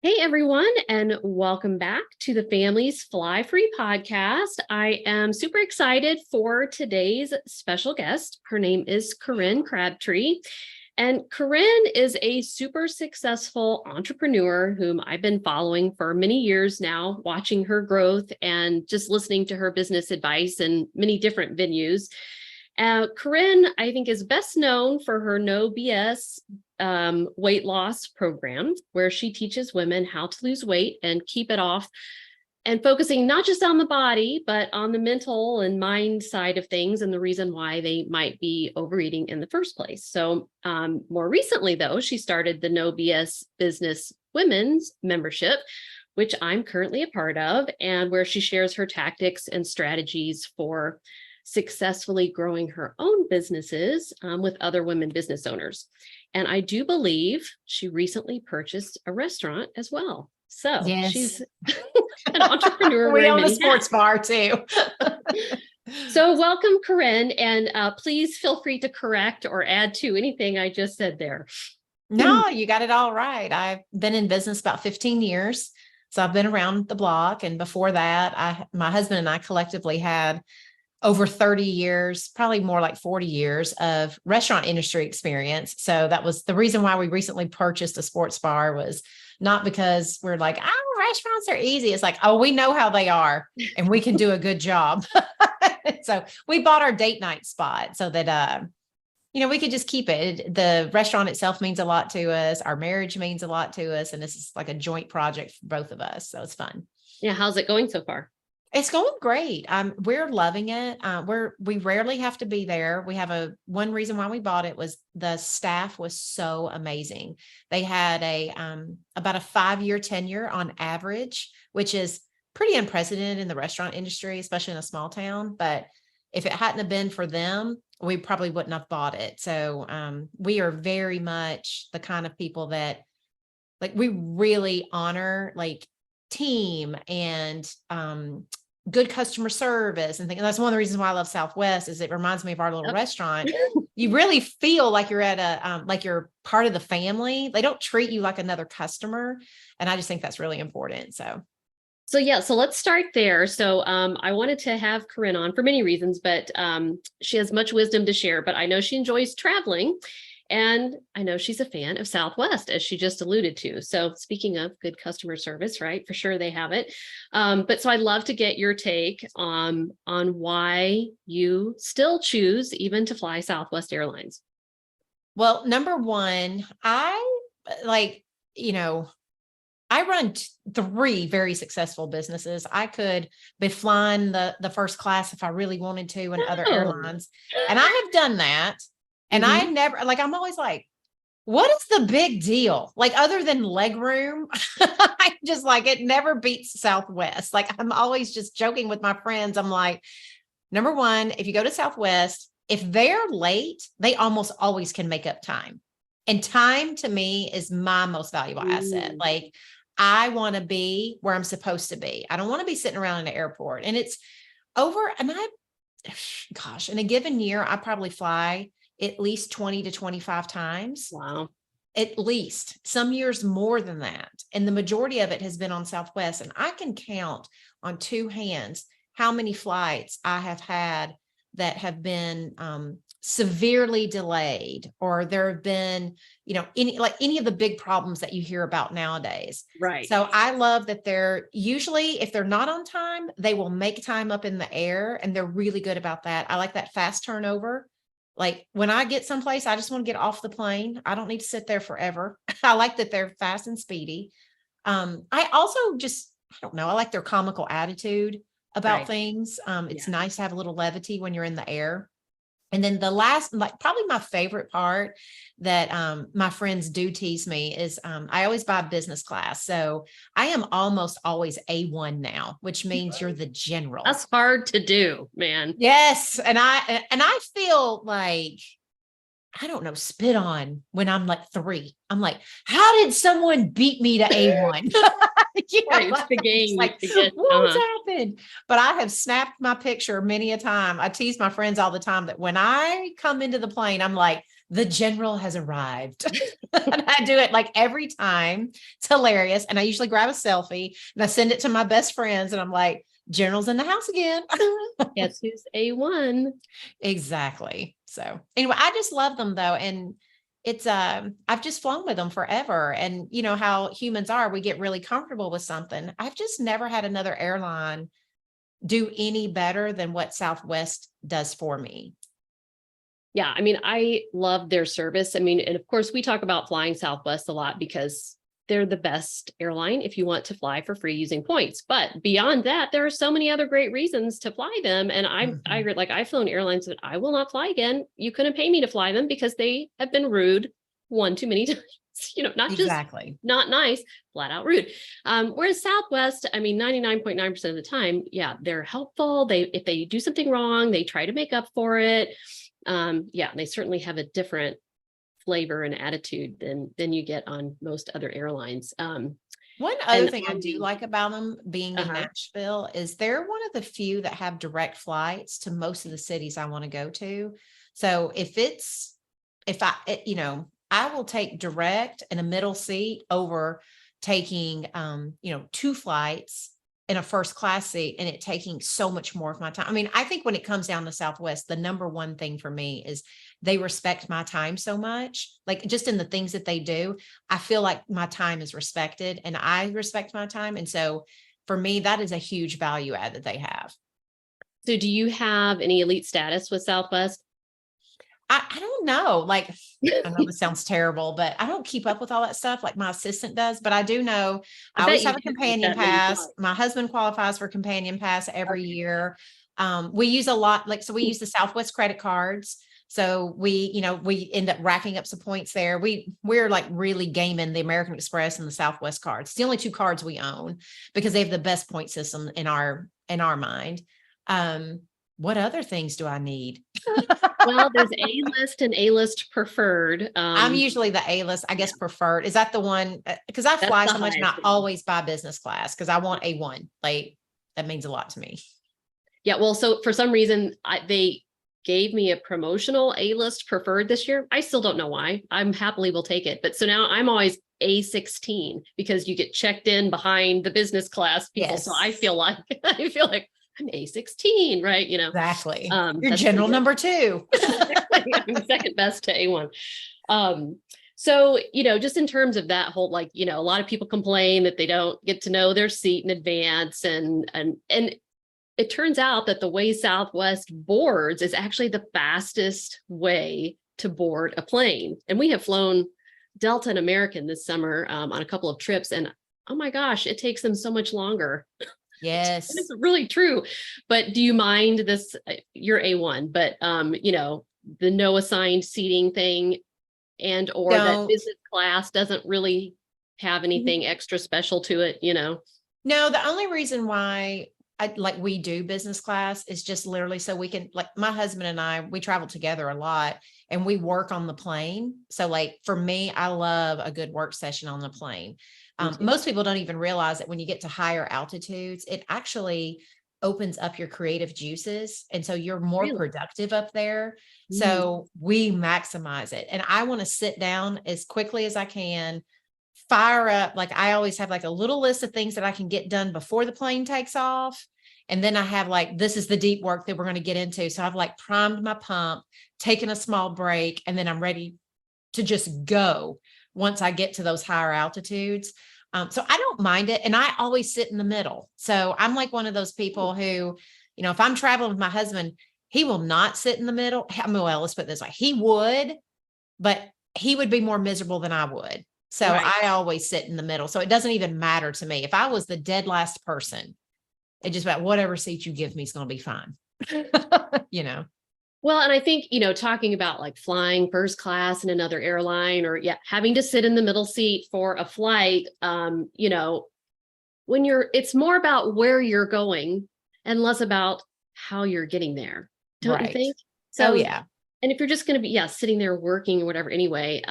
Hey everyone, and welcome back to the Family's Flyfree podcast. I am super excited for today's special guest. Her name is Corinne Crabtree. And Corinne is a super successful entrepreneur whom I've been following for many years now, watching her growth and just listening to her business advice in many different venues. Corinne, I think, is best known for her No BS weight loss program, where she teaches women how to lose weight and keep it off, and focusing not just on the body, but on the mental and mind side of things and the reason why they might be overeating in the first place. So more recently, though, she started the No BS Business Women's membership, which I'm currently a part of, and where she shares her tactics and strategies for successfully growing her own businesses with other women business owners. And I do believe she recently purchased a restaurant as well. So Yes. She's an entrepreneur. We own a sports bar too. So welcome, Corinne, and please feel free to correct or add to anything I just said there. No, you got it all right. I've been in business about 15 years. So I've been around the block. And before that, my husband and I collectively had over 30 years, probably more like 40 years of restaurant industry experience. So that was the reason why we recently purchased a sports bar, was not because we're like, oh, restaurants are easy. It's like, oh, we know how they are and we can do a good job. So we bought our date night spot so that, we could just keep it. The restaurant itself means a lot to us. Our marriage means a lot to us. And this is like a joint project for both of us. So it's fun. Yeah. How's it going so far? It's going great. We're loving it. We rarely have to be there. We have one reason why we bought it was the staff was so amazing. They had about a 5-year tenure on average, which is pretty unprecedented in the restaurant industry, especially in a small town. But if it hadn't have been for them, we probably wouldn't have bought it. So we are very much the kind of people that we really honor team and good customer service and things. And that's one of the reasons why I love Southwest, is it reminds me of our little restaurant. You really feel like you're at like you're part of the family. They don't treat you like another customer. And I just think that's really important. So let's start there. So I wanted to have Corinne on for many reasons, but she has much wisdom to share, but I know she enjoys traveling. And I know she's a fan of Southwest, as she just alluded to. So speaking of good customer service, right? For sure they have it. But so I'd love to get your take on why you still choose even to fly Southwest Airlines. Well, number one, I run 3 very successful businesses. I could be flying the first class if I really wanted to in other airlines. And I have done that. And I never, I'm always like, what is the big deal? Other than leg room, I just it never beats Southwest. I'm always just joking with my friends. I'm like, number one, if you go to Southwest, if they're late, they almost always can make up time. And time to me is my most valuable asset. I want to be where I'm supposed to be. I don't want to be sitting around in the airport. And it's over. And in a given year, I probably fly at least 20 to 25 times. Wow. At least. Some years more than that. And the majority of it has been on Southwest. And I can count on 2 hands how many flights I have had that have been severely delayed, or there have been, any of the big problems that you hear about nowadays. Right. So I love that they're usually, if they're not on time, they will make time up in the air, and they're really good about that. I like that fast turnover. When I get someplace, I just want to get off the plane. I don't need to sit there forever. I like that they're fast and speedy. I also I don't know, I like their comical attitude about things. It's nice to have a little levity when you're in the air. And then the last, probably my favorite part that my friends do tease me is I always buy business class. So I am almost always A1 now, which means you're the general. That's hard to do, man. Yes. And I feel I don't know, spit on when I'm 3. I'm like, how did someone beat me to A1? It's the game. What's happened? But I have snapped my picture many a time. I tease my friends all the time that when I come into the plane, I'm like, the general has arrived. And I do it like every time. It's hilarious. And I usually grab a selfie and I send it to my best friends and I'm like, general's in the house again. Guess who's A1? Exactly. So anyway, I just love them though. And it's I've just flown with them forever. And you know how humans are, we get really comfortable with something. I've just never had another airline do any better than what Southwest does for me. Yeah, I mean, I love their service. I mean, and of course, we talk about flying Southwest a lot because they're the best airline if you want to fly for free using points. But beyond that, there are so many other great reasons to fly them. And I Mhm. like I've flown airlines that I will not fly again. You couldn't pay me to fly them because they have been rude one too many times. Not just Exactly. not nice, flat out rude. Whereas Southwest, I mean, 99.9% of the time, yeah, they're helpful. If they do something wrong, they try to make up for it. Yeah, they certainly have a different flavor and attitude than you get on most other airlines. One other And thing I on do the like about them being in uh-huh. Nashville is they're one of the few that have direct flights to most of the cities I want to go to. So I will take direct in a middle seat over taking, two flights in a first class seat and it taking so much more of my time. I mean, I think when it comes down to Southwest, the number one thing for me is they respect my time so much, like just in the things that they do. I feel like my time is respected and I respect my time. And so for me, that is a huge value add that they have. So do you have any elite status with Southwest? I don't know. Like, I know this sounds terrible, but I don't keep up with all that stuff like my assistant does. But I do know I I bet always you have a do with companion that many pass. flights. My husband qualifies for companion pass every Okay. year. We use a lot, like, so we use the Southwest credit cards. So we end up racking up some points there. We're like really gaming the American Express and the Southwest cards. It's the only two cards we own because they have the best point system in our mind. Um, what other things do I need? Well, there's A-list and A-list preferred. I'm usually the A-list, I Yeah, guess preferred. Is that the one? Because I that's fly the so much and highest I one. always buy business class because I want A1. Like that means a lot to me. Yeah, well, so for some reason, they gave me a promotional A-list preferred this year. I still don't know why. I'm happily will take it. But so now I'm always A16 because you get checked in behind the business class people. So I Yes, feel like I feel like I'm A16, right? exactly. You're That's pretty general good. number two. I'm second best to A1. Um, so, just in terms of that whole, like, a lot of people complain that they don't get to know their seat in advance and it turns out that the way Southwest boards is actually the fastest way to board a plane. And we have flown Delta and American this summer on a couple of trips. And oh my gosh, it takes them so much longer. Yes. It's really true. But do you mind this? You're A1, but the no assigned seating thing and or that Don't. business class doesn't really have anything extra special to it. No, the only reason why we do business class is just literally so we can, like, my husband and I, we travel together a lot and we work on the plane. So like for me, I love a good work session on the plane. Me too. Most people don't even realize that when you get to higher altitudes, it actually opens up your creative juices. And so you're more Really? productive up there. Mm. So we maximize it. And I want to sit down as quickly as I can, fire up. Like I always have like a little list of things that I can get done before the plane takes off. And then I have like, this is the deep work that we're going to get into. So I've like primed my pump, taken a small break, and then I'm ready to just go once I get to those higher altitudes. So I don't mind it. And I always sit in the middle. So I'm like one of those people who, if I'm traveling with my husband, he will not sit in the middle. Well, let's put it this way. He would, but he would be more miserable than I would. So Right. I always sit in the middle. So it doesn't even matter to me. If I was the dead last person, it just about whatever seat you give me is going to be fine. you know, Well, and I think, talking about like flying first class in another airline or yeah, having to sit in the middle seat for a flight, it's more about where you're going and less about how you're getting there, don't you right. think? Oh, So, yeah, and if you're just going to be, yeah, sitting there working or whatever anyway,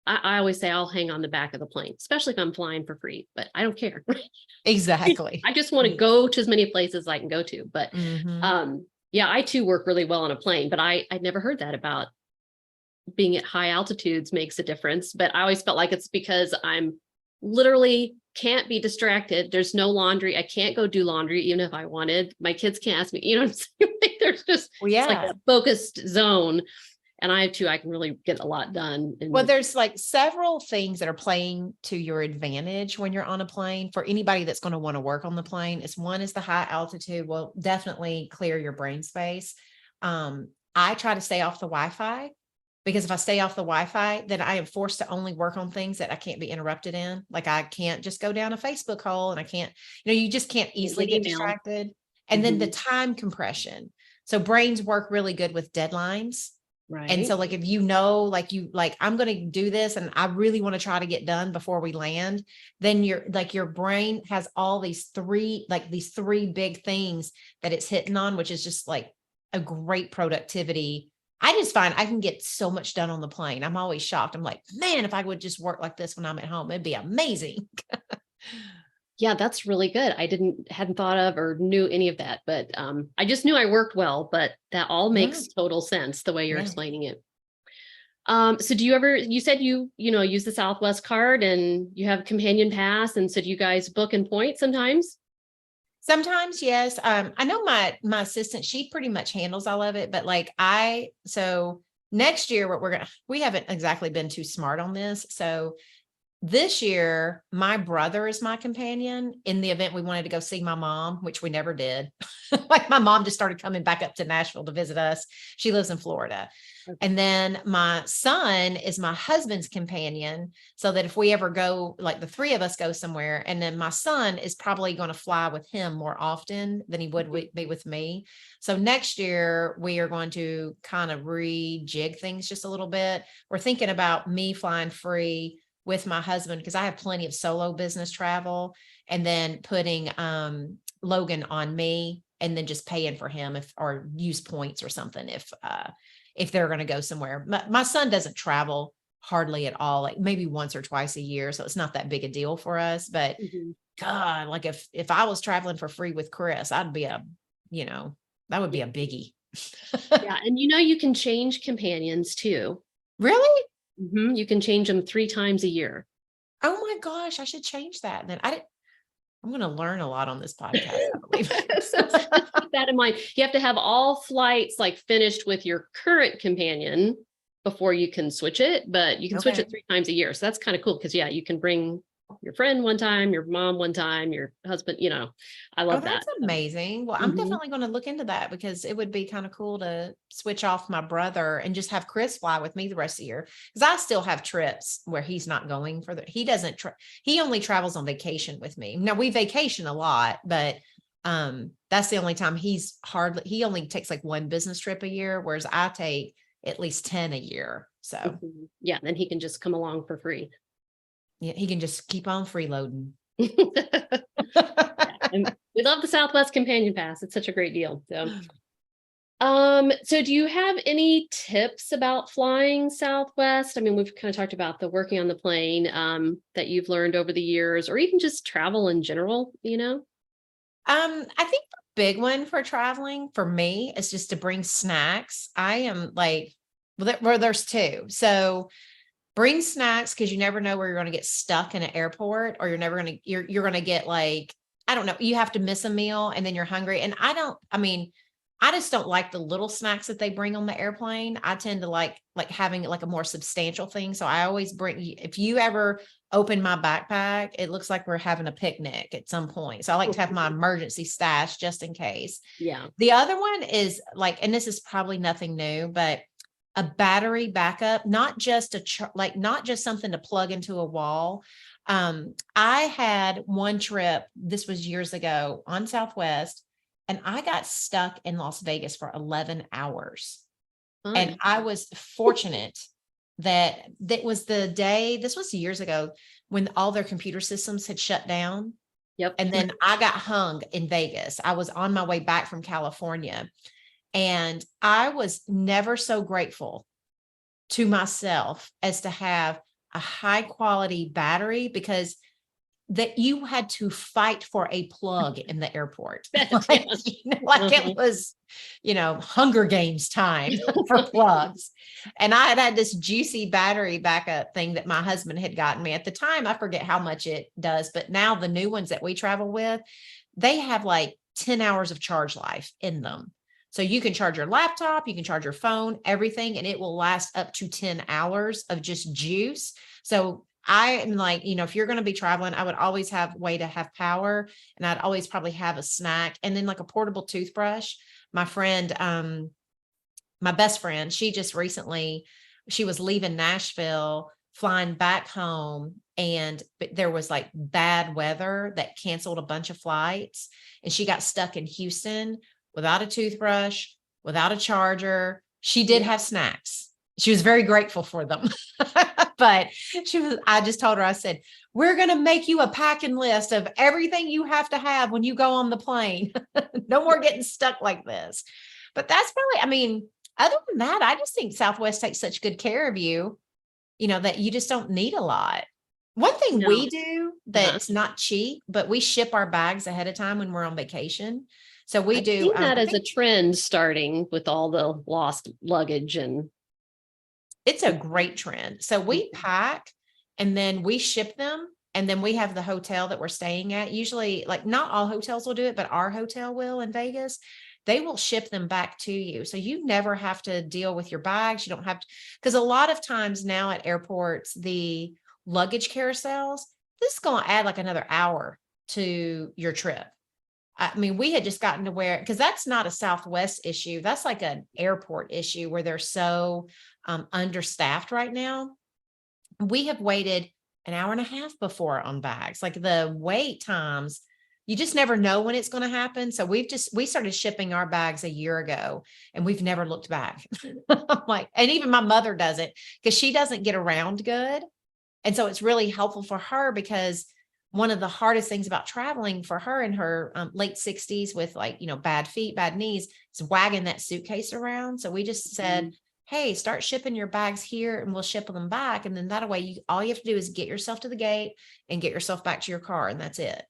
I always say I'll hang on the back of the plane, especially if I'm flying for free, but I don't care. exactly. I just want to Yeah. go to as many places as I can go to. But Hmm. yeah, I too work really well on a plane, but I'd never heard that about being at high altitudes makes a difference, but I always felt like it's because I'm literally can't be distracted. There's no laundry. I can't go do laundry even if I wanted. My kids can't ask me, you know what I'm saying? Like, there's just, Well, it's like yeah. a focused zone. And I too, I can really get a lot done. Well, there's like several things that are playing to your advantage when you're on a plane for anybody that's going to want to work on the plane. One is the high altitude will definitely clear your brain space. I try to stay off the Wi-Fi because if I stay off the Wi-Fi, then I am forced to only work on things that I can't be interrupted in. Like I can't just go down a Facebook hole and I can't, you just can't easily get distracted. And then the time compression. So brains work really good with deadlines. Right. And so like, if I'm going to do this and I really want to try to get done before we land, then your brain has all these three big things that it's hitting on, which is just like a great productivity. I just find I can get so much done on the plane. I'm always shocked. I'm like, man, if I would just work like this when I'm at home, it'd be amazing. Yeah, that's really good. I hadn't thought of or knew any of that, but I just knew I worked well, but that all makes total sense the way you're explaining it. So do you said you use the Southwest card and you have companion pass. And so do you guys book and point sometimes? Sometimes, yes. I know my assistant, she pretty much handles all of it, but so next year, we haven't exactly been too smart on this. So this year, my brother is my companion in the event we wanted to go see my mom, which we never did. Like my mom just started coming back up to Nashville to visit us. She lives in Florida. Okay. And then my son is my husband's companion. So that if we ever go, like the three of us go somewhere, and then my son is probably going to fly with him more often than he would be with me. So next year we are going to kind of rejig things just a little bit. We're thinking about me flying free with my husband, because I have plenty of solo business travel, and then putting Logan on me and then just paying for him or use points or something if they're going to go somewhere. My son doesn't travel hardly at all, like maybe once or twice a year. So it's not that big a deal for us, but God, like if I was traveling for free with Chris, that would be a biggie. Yeah. And you can change companions too. Really? You can change them 3 times a year. Oh my gosh, I should change that. Then I'm going to learn a lot on this podcast, I believe. So keep that in mind. You have to have all flights like finished with your current companion before you can switch it, but you can switch it 3 times a year. So that's kind of cool because you can bring your friend one time, your mom one time, your husband, I love that. That's amazing. Well, I'm definitely going to look into that because it would be kind of cool to switch off my brother and just have Chris fly with me the rest of the year. Because I still have trips where he's not going he only travels on vacation with me. Now we vacation a lot, but that's the only time he only takes like 1 business trip a year, whereas I take at least 10 a year. So yeah, then he can just come along for free. Yeah, he can just keep on freeloading. And we love the Southwest Companion Pass. It's such a great deal. So do you have any tips about flying Southwest? I mean, we've kind of talked about the working on the plane that you've learned over the years, or even just travel in general, I think the big one for traveling for me is just to bring snacks. I am like, there's 2. So bring snacks, because you never know where you're going to get stuck in an airport, or you're going to get like, I don't know, you have to miss a meal and then you're hungry. And I just don't like the little snacks that they bring on the airplane. I tend to like having like a more substantial thing. So I always if you ever open my backpack, it looks like we're having a picnic at some point. So I like to have my emergency stash just in case. Yeah. The other one is like, and this is probably nothing new, but a battery backup, not just not just something to plug into a wall. I had one trip, this was years ago on Southwest, and I got stuck in Las Vegas for 11 hours. And I was fortunate that was the day, this was years ago, when all their computer systems had shut down. Yep. And then I got hung in Vegas. I was on my way back from California. And I was never so grateful to myself as to have a high quality battery, because that you had to fight for a plug in the airport. Bet, Like, yeah. like it was, Hunger Games time for plugs. And I had this juicy battery backup thing that my husband had gotten me at the time. I forget how much it does, but now the new ones that we travel with, they have like 10 hours of charge life in them. So you can charge your laptop, you can charge your phone, everything, and it will last up to 10 hours of just juice. So I am like, if you're going to be traveling, I would always have a way to have power, and I'd always probably have a snack and then like a portable toothbrush. My friend, my best friend, she just recently, she was leaving Nashville, flying back home, and there was like bad weather that canceled a bunch of flights, and she got stuck in Houston without a toothbrush, without a charger. She did have snacks. She was very grateful for them. But I just told her, I said, we're going to make you a packing list of everything you have to have when you go on the plane. No more getting stuck like this. But that's probably, other than that, I just think Southwest takes such good care of you, that you just don't need a lot. One thing we do that's not cheap, but we ship our bags ahead of time when we're on vacation. So we do. Seen that as a trend starting with all the lost luggage, and it's a great trend. So we pack and then we ship them, and then we have the hotel that we're staying at. Usually, like, not all hotels will do it, but our hotel will in Vegas. They will ship them back to you. So you never have to deal with your bags. You don't have to, because a lot of times now at airports, the luggage carousels, this is going to add like another hour to your trip. We had just gotten to where, because that's not a Southwest issue. That's like an airport issue where they're so understaffed right now. We have waited an hour and a half before on bags. Like, the wait times, you just never know when it's going to happen. So we started shipping our bags a year ago, and we've never looked back. And even my mother doesn't, because she doesn't get around good. And so it's really helpful for her, because one of the hardest things about traveling for her in her late 60s with bad feet, bad knees, is wagging that suitcase around. So we just said, hey, start shipping your bags here and we'll ship them back. And then that way, all you have to do is get yourself to the gate and get yourself back to your car. And that's it.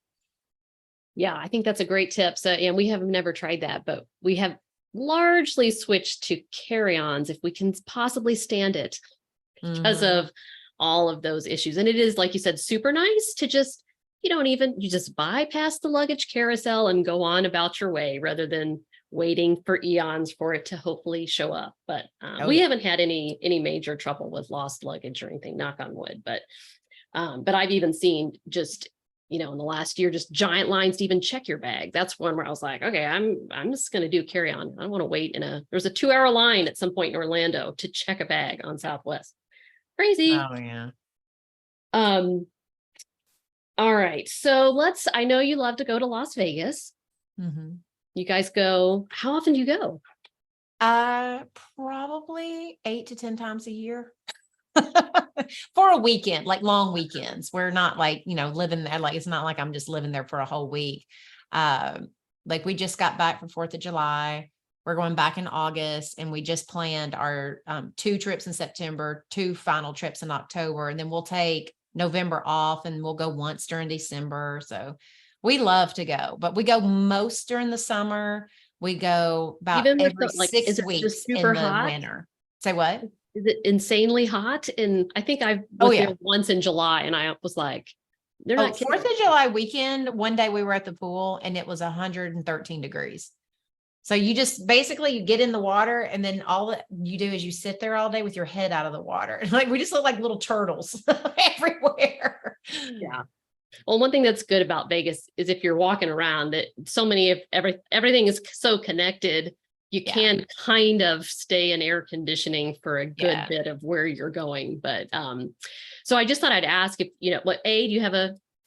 Yeah, I think that's a great tip. So, and we have never tried that, but we have largely switched to carry-ons if we can possibly stand it, because of all of those issues. And it is, like you said, super nice to just, you just bypass the luggage carousel and go on about your way, rather than waiting for eons for it to hopefully show up. But we haven't had any major trouble with lost luggage or anything, knock on wood. But I've even seen just, in the last year, just giant lines to even check your bag. That's one where I was like, okay, I'm just going to do carry on. I don't want to wait there was a 2-hour line at some point in Orlando to check a bag on Southwest. Crazy. Oh yeah. All right. So I know you love to go to Las Vegas. You guys go, how often do you go? Probably 8 to 10 times a year. For a weekend, like long weekends. We're not like, living there. Like, it's not like I'm just living there for a whole week. Like, we just got back from 4th of July. We're going back in August, and we just planned our 2 trips in September, 2 final trips in October, and then we'll take November off, and we'll go once during December. So we love to go, but we go most during the summer. We go about every 6 weeks in the winter. Say what? Is it insanely hot? And I think I was there once in July, and I was like, they're not kidding. 4th of July weekend, one day we were at the pool and it was 113 degrees. So you just basically, you get in the water, and then all that you do is you sit there all day with your head out of the water. Like, we just look like little turtles everywhere. Yeah. Well, one thing that's good about Vegas is if you're walking around, that everything is so connected, you can kind of stay in air conditioning for a good bit of where you're going. But so I just thought I'd ask if,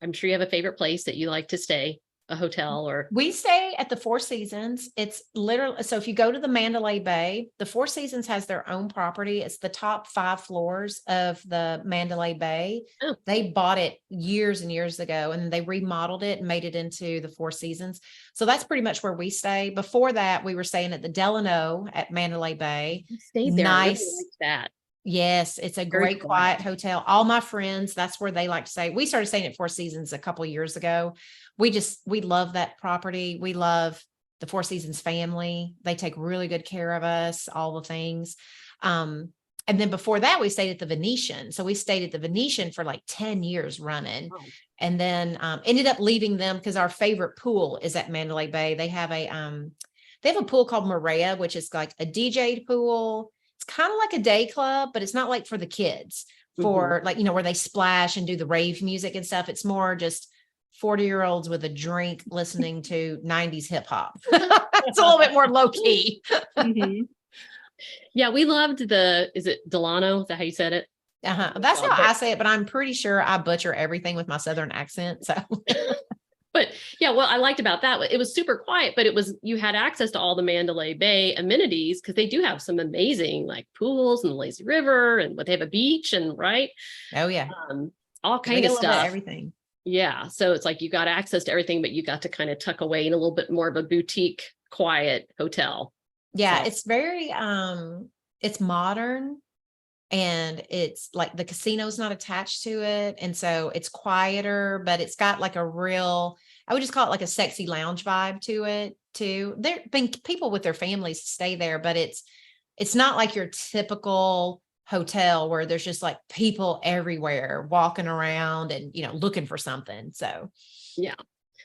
I'm sure you have a favorite place that you like to stay, a hotel, or. We stay at the Four Seasons. It's literally, so if you go to the Mandalay Bay, the Four Seasons has their own property. It's the top 5 floors of the Mandalay Bay. Oh. They bought it years and years ago, and they remodeled it and made it into the Four Seasons. So that's pretty much where we stay. Before that, we were staying at the Delano at Mandalay Bay. You stayed there. Nice. I really liked that. Yes, it's a Very great quiet. quiet hotel. All my friends, that's where they like to stay. We started staying at Four Seasons a couple of years ago. We love that property. We love the Four Seasons family. They take really good care of us, all the things. Um, and then before that, we stayed at the Venetian. So we stayed at the Venetian for like 10 years running. Oh, And then ended up leaving them because our favorite pool is at Mandalay Bay. They have a pool called Maria, which is like a DJ pool. It's kind of like a day club, but it's not like for the kids, mhm. for like, where they splash and do the rave music and stuff. It's more just 40-year-olds with a drink listening to 90s hip hop. It's a little bit more low key. Mhm. Yeah, we loved is it Delano? Is that how you said it? That's how But I say it, but I'm pretty sure I butcher everything with my Southern accent. So but yeah, what I liked about that, it was super quiet, but you had access to all the Mandalay Bay amenities because they do have some amazing like pools and the lazy river and they have a beach and right. oh yeah, Um, all we kind get of a little bit of stuff. everything. Yeah. So it's like you got access to everything, but you got to kind of tuck away in a little bit more of a boutique, quiet hotel. Yeah, So it's very it's modern, and it's like the casino's not attached to it, and so it's quieter, but it's got like a real, I would just call it like a sexy lounge vibe to it too. There've been people with their families stay there, but it's not like your typical hotel where there's just like people everywhere walking around and looking for something. So yeah.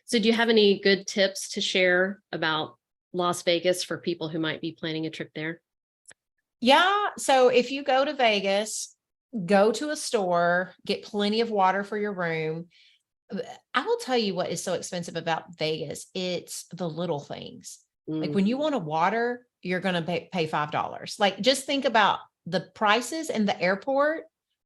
So do you have any good tips to share about Las Vegas for people who might be planning a trip there? yeah, so if you go to Vegas, go to a store, get plenty of water for your room. I will tell you what is so expensive about Vegas. It's the little things. Like Mm, when you want a water, you're going to pay $5. Like just think about the prices in the airport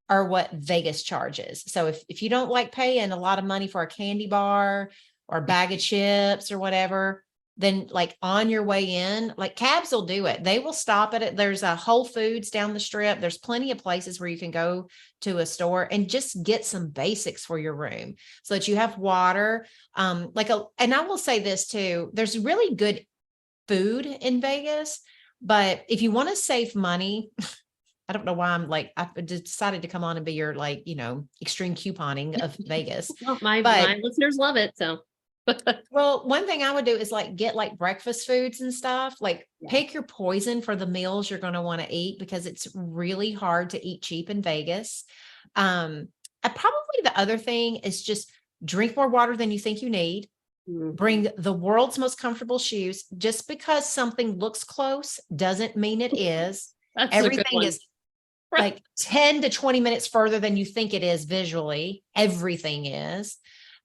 are what Vegas charges. So if you don't like paying a lot of money for a candy bar or a bag of chips or whatever, then like on your way in, like cabs will do it. They will stop at it. There's a Whole Foods down the strip. There's plenty of places where you can go to a store and just get some basics for your room so that you have water. And I will say this too, there's really good food in Vegas, but if you want to save money, I don't know why I decided to come on and be your extreme couponing of Vegas. well, my But listeners love it. So well, one thing I would do is like get like breakfast foods and stuff, like yeah. pick your poison for the meals you're going to want to eat because it's really hard to eat cheap in Vegas. Probably the other thing is just drink more water than you think you need. Mhm. Bring the world's most comfortable shoes. Just because something looks close doesn't mean it is. That's a good Everything one. is like 10 to 20 minutes further than you think it is visually. Everything is.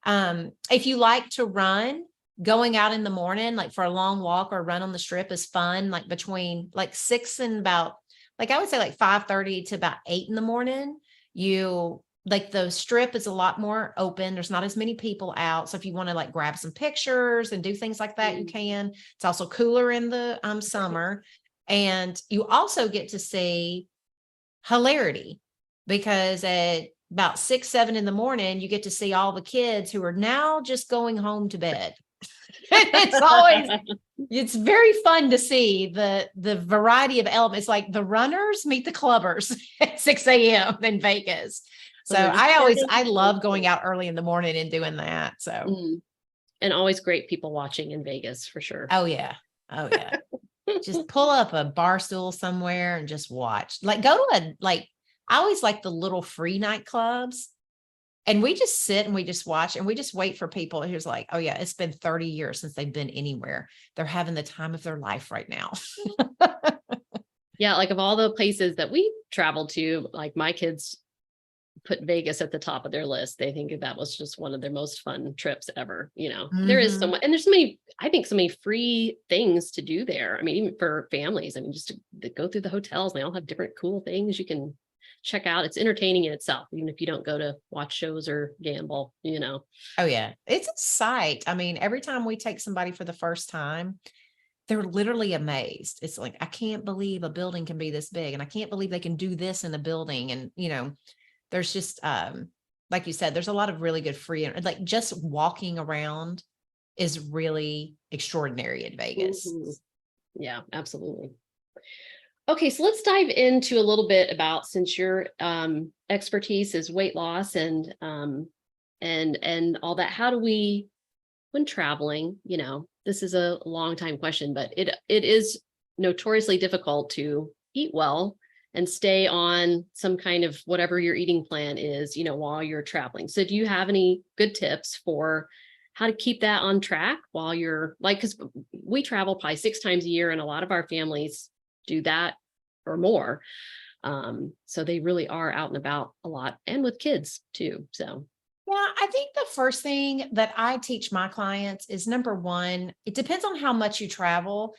If you like to run, going out in the morning, like for a long walk or run on the strip is fun, like between like 6 and about, like I would say like 5:30 to about 8 in the morning. You like the strip is a lot more open. There's not as many people out. So if you want to like grab some pictures and do things like that, you Mm, can. It's also cooler in the right. summer. And you also get to see hilarity because at about 6, 7 in the morning, you get to see all the kids who are now just going home to bed. It's very fun to see the variety of elements, like the runners meet the clubbers at 6 a.m. in Vegas. So So they're just I starting. love going out early in the morning and doing that. So, Mm, and always great people watching in Vegas for sure. oh yeah. Oh yeah. Just pull up a bar stool somewhere and just watch. Like go to I always like the little free nightclubs. And we just sit and we just watch and we just wait for people who's like, oh yeah, it's been 30 years since they've been anywhere. They're having the time of their life right now. Yeah, like of all the places that we traveled to, like my kids put Vegas at the top of their list. They think that was just one of their most fun trips ever. There is so Mhm. much, and there's so many, I think so many free things to do there. I mean, even for families, I mean, just to go through the hotels, they all have different cool things you can check out. It's entertaining in itself, even if you don't go to watch shows or gamble. Oh yeah. It's a sight. I mean, every time we take somebody for the first time, they're literally amazed. It's like, I can't believe a building can be this big and I can't believe they can do this in a building. And, there's just, like you said, there's a lot of really good free, like just walking around is really extraordinary in Vegas. Mhm. Yeah, absolutely. Okay, so let's dive into a little bit about, since your expertise is weight loss and all that. How do we, when traveling, this is a long time question, but it is notoriously difficult to eat well and stay on some kind of whatever your eating plan is, while you're traveling. So do you have any good tips for how to keep that on track while you're like, because we travel probably 6 times a year and a lot of our families do that or more. So they really are out and about a lot and with kids too. So Yeah, I think the first thing that I teach my clients is number one, it depends on how much you travel.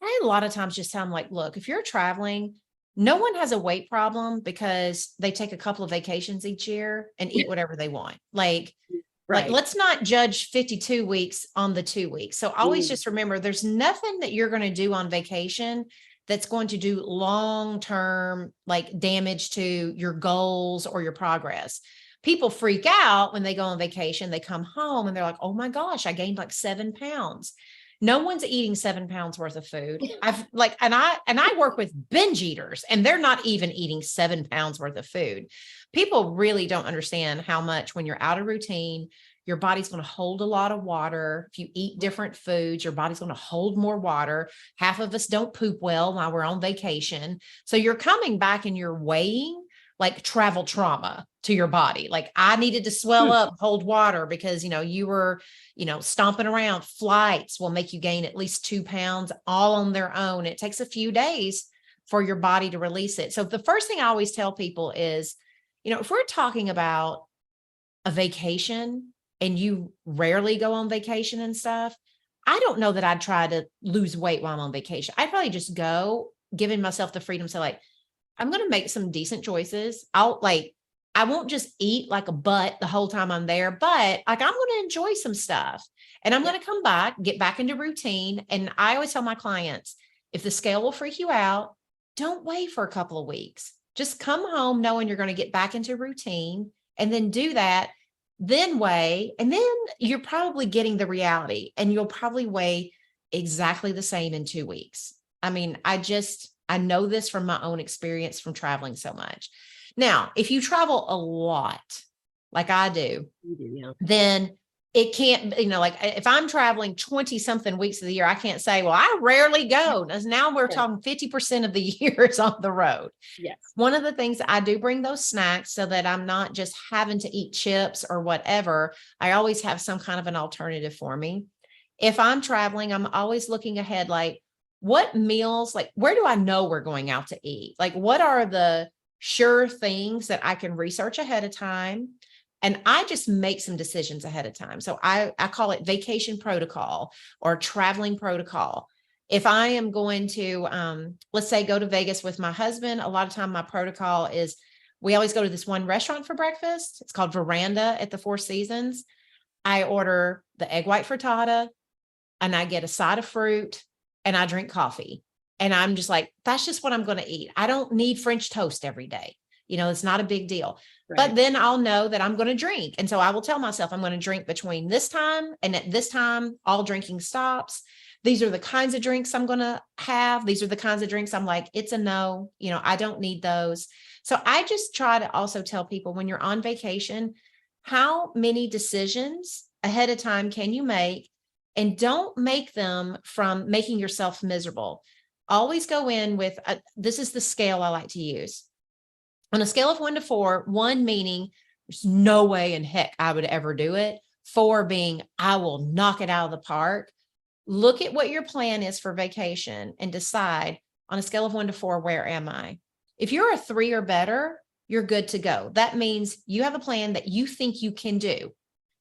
I a lot of times just tell them, like, look, if you're traveling, no one has a weight problem because they take a couple of vacations each year and eat whatever they want. Like, right. let's not judge 52 weeks on the 2 weeks. So always Mm, just remember there's nothing that you're going to do on vacation that's going to do long-term like damage to your goals or your progress. People freak out when they go on vacation. They come home and they're like, oh my gosh, I gained like 7 pounds. No one's eating 7 pounds worth of food. And I work with binge eaters and they're not even eating 7 pounds worth of food. People really don't understand how much when you're out of routine, your body's going to hold a lot of water. If you eat different foods, your body's going to hold more water. Half of us don't poop well while we're on vacation. So you're coming back and you're weighing like travel trauma to your body. Like I needed to swell mm, up, hold water because, you were, stomping around. Flights will make you gain at least 2 pounds all on their own. It takes a few days for your body to release it. So the first thing I always tell people is, if we're talking about a vacation and you rarely go on vacation and stuff, I don't know that I'd try to lose weight while I'm on vacation. I'd probably just go, giving myself the freedom to like, I'm going to make some decent choices. I won't just eat like a butt the whole time I'm there, but like I'm going to enjoy some stuff and I'm yeah. going to come back, get back into routine. And I always tell my clients, if the scale will freak you out, don't wait for a couple of weeks. Just come home knowing you're going to get back into routine and then do that, then weigh. And then you're probably getting the reality and you'll probably weigh exactly the same in 2 weeks. I mean, I know this from my own experience from traveling so much. Now, if you travel a lot, like I do, You do, yeah. then it can't, like if I'm traveling 20 something weeks of the year, I can't say, well, I rarely go. Now we're Yeah. talking 50% of the year is on the road. Yes. One of the things I do bring those snacks so that I'm not just having to eat chips or whatever. I always have some kind of an alternative for me. If I'm traveling, I'm always looking ahead, like what meals, like where do I know we're going out to eat? Like what are the sure things that I can research ahead of time? And I just make some decisions ahead of time. So I call it vacation protocol or traveling protocol. If I am going to, let's say, go to Vegas with my husband, a lot of time my protocol is we always go to this one restaurant for breakfast. It's called Veranda at the Four Seasons. I order the egg white frittata and I get a side of fruit and I drink coffee. And I'm just like, that's just what I'm going to eat. I don't need French toast every day. It's not a big deal. But Right. then I'll know that I'm going to drink. And so I will tell myself I'm going to drink between this time and at this time, all drinking stops. These are the kinds of drinks I'm going to have. These are the kinds of drinks I'm like, it's a no, I don't need those. So I just try to also tell people when you're on vacation, how many decisions ahead of time can you make? And don't make them from making yourself miserable. Always go in with this is the scale I like to use. On a scale of 1 to 4, 1 meaning there's no way in heck I would ever do it. 4 being I will knock it out of the park. Look at what your plan is for vacation and decide on a scale of 1 to 4, where am I? If you're a 3 or better, you're good to go. That means you have a plan that you think you can do,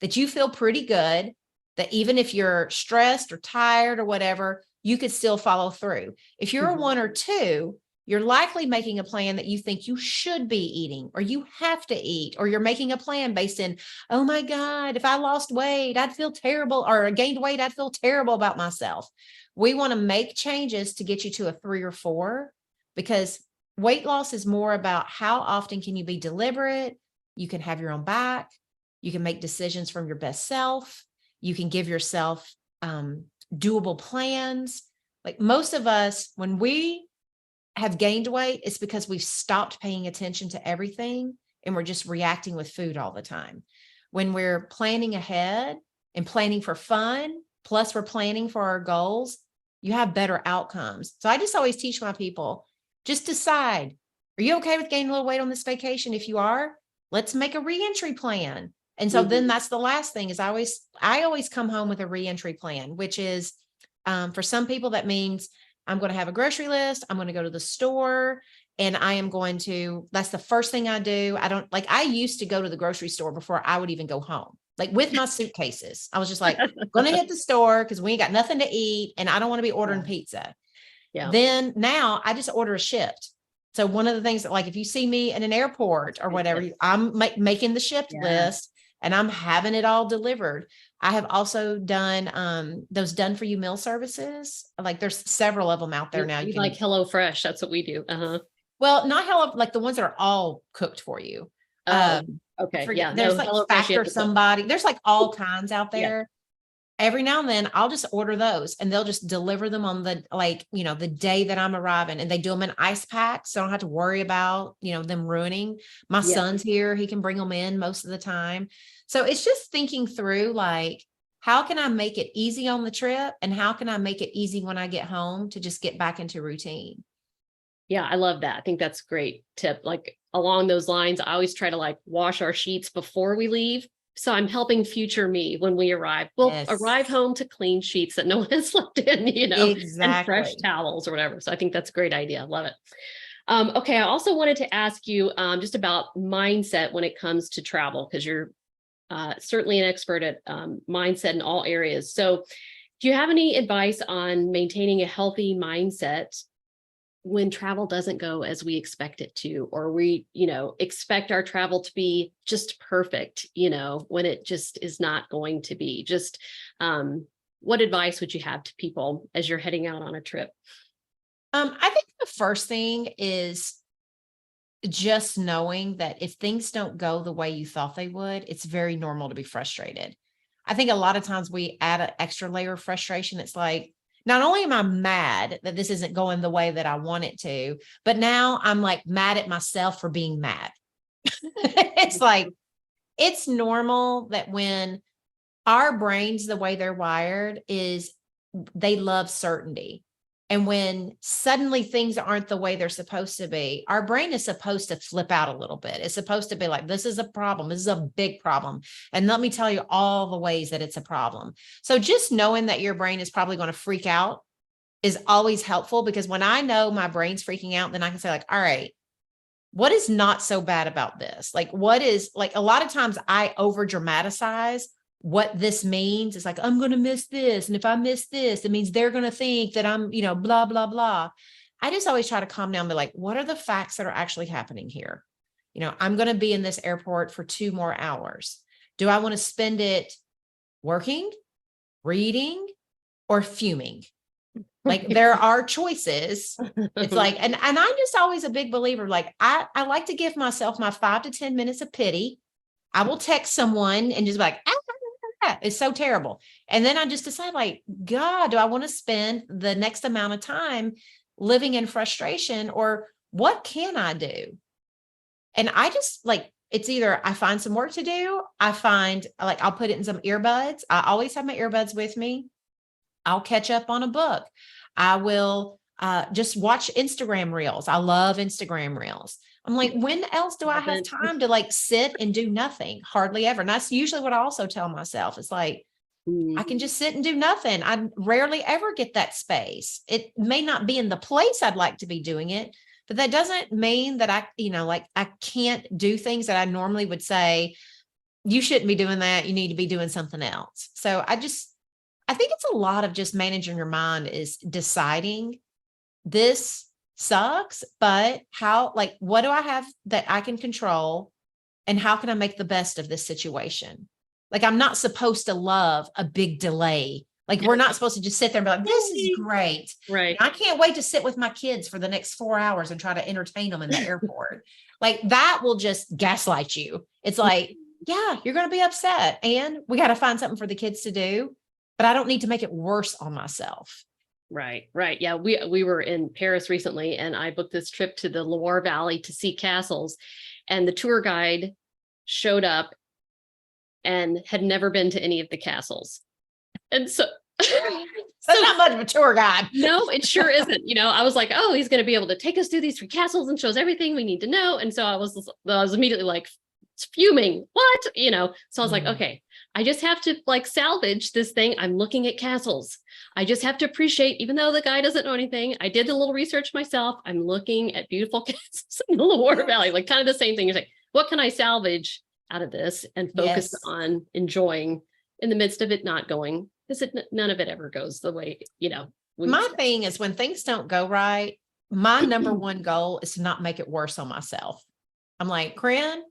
that you feel pretty good, that even if you're stressed or tired or whatever, you could still follow through. If you're a Mhm. 1 or 2, you're likely making a plan that you think you should be eating or you have to eat, or you're making a plan based in, oh my God, if I lost weight, I'd feel terrible, or gained weight, I'd feel terrible about myself. We want to make changes to get you to a 3 or 4 because weight loss is more about how often can you be deliberate. You can have your own back. You can make decisions from your best self. You can give yourself doable plans. Like most of us, when we have gained weight, it's because we've stopped paying attention to everything and we're just reacting with food all the time. When we're planning ahead and planning for fun, plus we're planning for our goals, you have better outcomes. So I just always teach my people, just decide, are you okay with gaining a little weight on this vacation? If you are, let's make a reentry plan. And so then that's the last thing is I always come home with a reentry plan, which is for some people, that means I'm going to have a grocery list. I'm going to go to the store and I am going to, that's the first thing I do. I used to go to the grocery store before I would even go home, like with my suitcases. I was just like, going to hit the store because we ain't got nothing to eat and I don't want to be ordering pizza. Yeah. Then now I just order a shift. So one of the things that, like, if you see me in an airport or whatever, I'm making the shift list and I'm having it all delivered. I have also done those done for you meal services. Like there's several of them out there now. You like HelloFresh. That's what we do. Well, not Hello, like the ones that are all cooked for you. Okay. Yeah. There's like Factor Somebody. There's like all kinds out there. Every now and then I'll just order those and they'll just deliver them on the, like, the day that I'm arriving, and they do them in ice packs. So I don't have to worry about, them ruining. My son's here. He can bring them in most of the time. So it's just thinking through, like, how can I make it easy on the trip? And how can I make it easy when I get home to just get back into routine? Yeah, I love that. I think that's a great tip. Like along those lines, I always try to like wash our sheets before we leave. So I'm helping future me when we arrive. We'll arrive home to clean sheets that no one has slept in, and fresh towels or whatever. So I think that's a great idea. I love it. Okay. I also wanted to ask you just about mindset when it comes to travel, because you're certainly an expert at mindset in all areas. So do you have any advice on maintaining a healthy mindset when travel doesn't go as we expect it to, or we, expect our travel to be just perfect, when it just is not going to be? Just what advice would you have to people as you're heading out on a trip? I think the first thing is just knowing that if things don't go the way you thought they would, it's very normal to be frustrated. I think a lot of times we add an extra layer of frustration. It's like, not only am I mad that this isn't going the way that I want it to, but now I'm like mad at myself for being mad. It's like, it's normal that when our brains, the way they're wired is they love certainty. And when suddenly things aren't the way they're supposed to be, our brain is supposed to flip out a little bit. It's supposed to be like, this is a problem. This is a big problem. And let me tell you all the ways that it's a problem. So just knowing that your brain is probably going to freak out is always helpful, because when I know my brain's freaking out, then I can say like, all right, what is not so bad about this? Like, what is, like, a lot of times I over dramatize what this means. Is like, I'm going to miss this. And if I miss this, it means they're going to think that I'm, blah, blah, blah. I just always try to calm down and be like, what are the facts that are actually happening here? I'm going to be in this airport for 2 more hours. Do I want to spend it working, reading, or fuming? Like, there are choices. It's like, and I'm just always a big believer. Like, I like to give myself my 5 to 10 minutes of pity. I will text someone and just be like, it's so terrible. And then I just decide, like, God, do I want to spend the next amount of time living in frustration, or what can I do? And I just, like, it's either I find some work to do. I find, like, I'll put it in some earbuds. I always have my earbuds with me. I'll catch up on a book. I will just watch Instagram reels. I love Instagram reels. I'm like, when else do I have time to like sit and do nothing? Hardly ever. And that's usually what I also tell myself. It's like, I can just sit and do nothing. I rarely ever get that space. It may not be in the place I'd like to be doing it, but that doesn't mean that I can't do things that I normally would say, you shouldn't be doing that. You need to be doing something else. So I think it's a lot of just managing your mind, is deciding this sucks, but what do I have that I can control, and how can I make the best of this situation? Like, I'm not supposed to love a big delay. Like, we're not supposed to just sit there and be like, this is great. Right. I can't wait to sit with my kids for the next 4 hours and try to entertain them in the airport. Like, that will just gaslight you. It's like, yeah, you're going to be upset and we got to find something for the kids to do, but I don't need to make it worse on myself. Right, right. Yeah, we were in Paris recently, and I booked this trip to the Loire Valley to see castles, and the tour guide showed up and had never been to any of the castles. And so That's not much of a tour guide. no, it sure isn't. I was like, oh, he's going to be able to take us through these 3 castles and show us everything we need to know. And so I was immediately like fuming. What? So I was like, okay, I just have to like salvage this thing. I'm looking at castles. I just have to appreciate, even though the guy doesn't know anything, I did a little research myself. I'm looking at beautiful castles in the Loire Valley, like kind of the same thing. You're like, what can I salvage out of this and focus Yes. on enjoying in the midst of it not going? Because none of it ever goes the way, My thing is when things don't go right, my number one goal is to not make it worse on myself. I'm like, Corinne,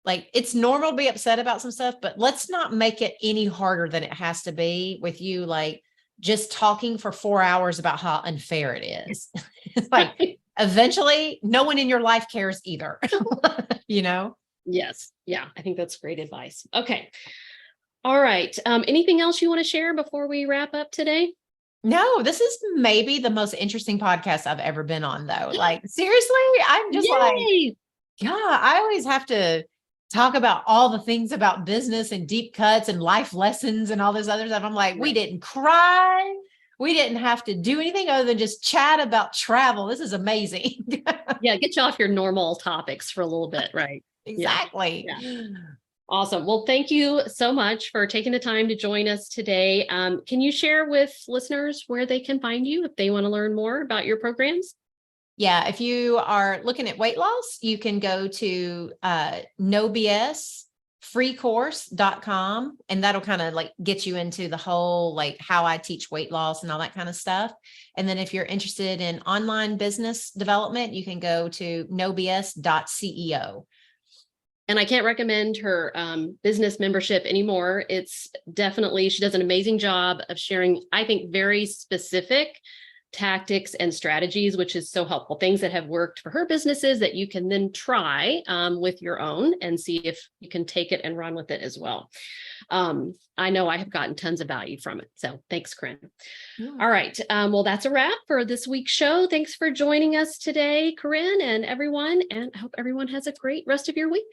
like it's normal to be upset about some stuff, but let's not make it any harder than it has to be with you, like just talking for 4 hours about how unfair it is. It's like eventually no one in your life cares either, Yes. Yeah. I think that's great advice. Okay. All right. Anything else you want to share before we wrap up today? No, this is maybe the most interesting podcast I've ever been on, though. Like, seriously, I'm just like, Yay! yeah, I always have to talk about all the things about business and deep cuts and life lessons and all this other stuff. I'm like, we didn't cry. We didn't have to do anything other than just chat about travel. This is amazing. Yeah. Get you off your normal topics for a little bit. Right. Exactly. Yeah. Awesome. Well, thank you so much for taking the time to join us today. Can you share with listeners where they can find you if they want to learn more about your programs? Yeah. If you are looking at weight loss, you can go to nobsfreecourse.com, and that'll kind of like get you into the whole, like how I teach weight loss and all that kind of stuff. And then if you're interested in online business development, you can go to nobs.ceo. And I can't recommend her business membership anymore. It's definitely, she does an amazing job of sharing, I think, very specific tactics and strategies, which is so helpful. Things that have worked for her businesses that you can then try with your own and see if you can take it and run with it as well. I know I have gotten tons of value from it. So thanks, Corinne. All right. Well, that's a wrap for this week's show. Thanks for joining us today, Corinne and everyone. And I hope everyone has a great rest of your week.